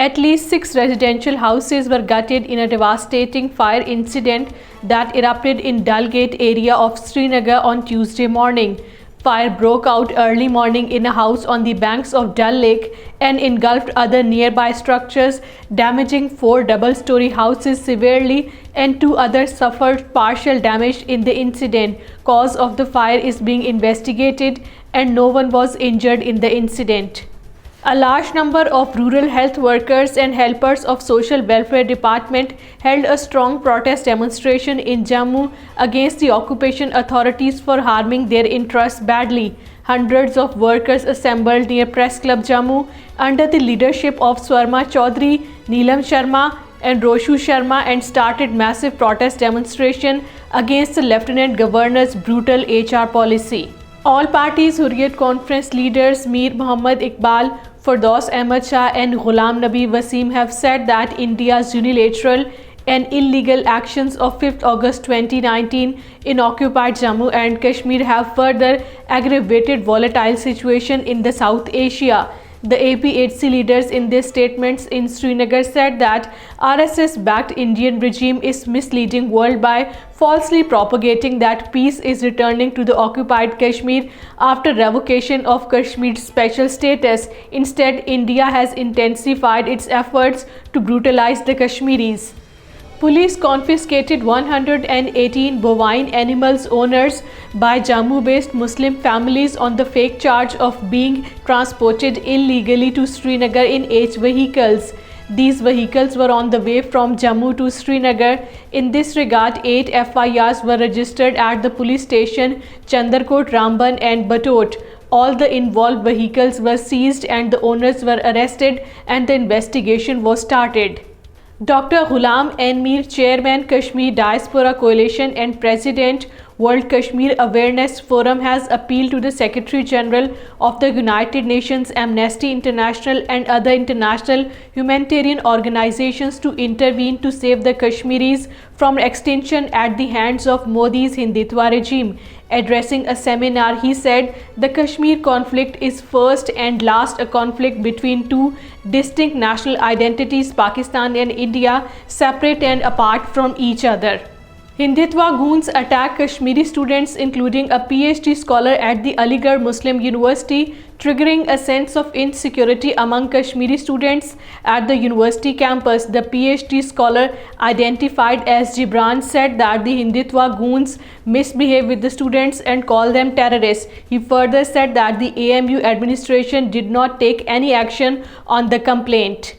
At least 6 residential houses were gutted in a devastating fire incident that erupted in Dalgate area of Srinagar on Tuesday morning. Fire broke out early morning in a house on the banks of Dal Lake and engulfed other nearby structures, damaging 4 double-story houses severely and 2 others suffered partial damage in the incident. Cause of the fire is being investigated and no one was injured in the incident. A large number of rural health workers and helpers of Social Welfare Department held a strong protest demonstration in Jammu against the occupation authorities for harming their interests badly. Hundreds of workers assembled near Press Club Jammu under the leadership of Swarma Chaudhary, Neelam Sharma and Roshu Sharma and started massive protest demonstration against the Lieutenant Governor's brutal HR policy. All Parties Hurriyat Conference leaders Mir Muhammad Iqbal, Firdous Ahmad Shah and Ghulam Nabi Waseem have said that India's unilateral and illegal actions of 5th August 2019 in occupied Jammu and Kashmir have further aggravated volatile situation in the South Asia. The APHC leaders in their statements in Srinagar said that RSS-backed Indian regime is misleading world by falsely propagating that peace is returning to the occupied Kashmir after revocation of Kashmir's special status. Instead, India has intensified its efforts to brutalize the Kashmiris. Police confiscated 118 bovine animals owners by Jammu-based Muslim families on the fake charge of being transported illegally to Srinagar in H vehicles. These vehicles were on the way from Jammu to Srinagar. In this regard, 8 FIRs were registered at the police station Chandarkot, Ramban and Batot. All the involved vehicles were seized and the owners were arrested and the investigation was started. Dr. Ghulam and Mir, Chairman Kashmir Diaspora Coalition and President World Kashmir Awareness Forum, has appealed to the Secretary General of the United Nations, Amnesty International and other international humanitarian organizations to intervene to save the Kashmiris from extinction at the hands of Modi's Hindutva regime. Addressing a seminar, he said, "The Kashmir conflict is first and last a conflict between two distinct national identities, Pakistan and India, separate and apart from each other." Hindutva goons attack Kashmiri students, including a PhD scholar at the Aligarh Muslim University, triggering a sense of insecurity among Kashmiri students at the university campus. The PhD scholar, identified as Gibran, said that the Hindutva goons misbehave with the students and call them terrorists. He further said that the AMU administration did not take any action on the complaint.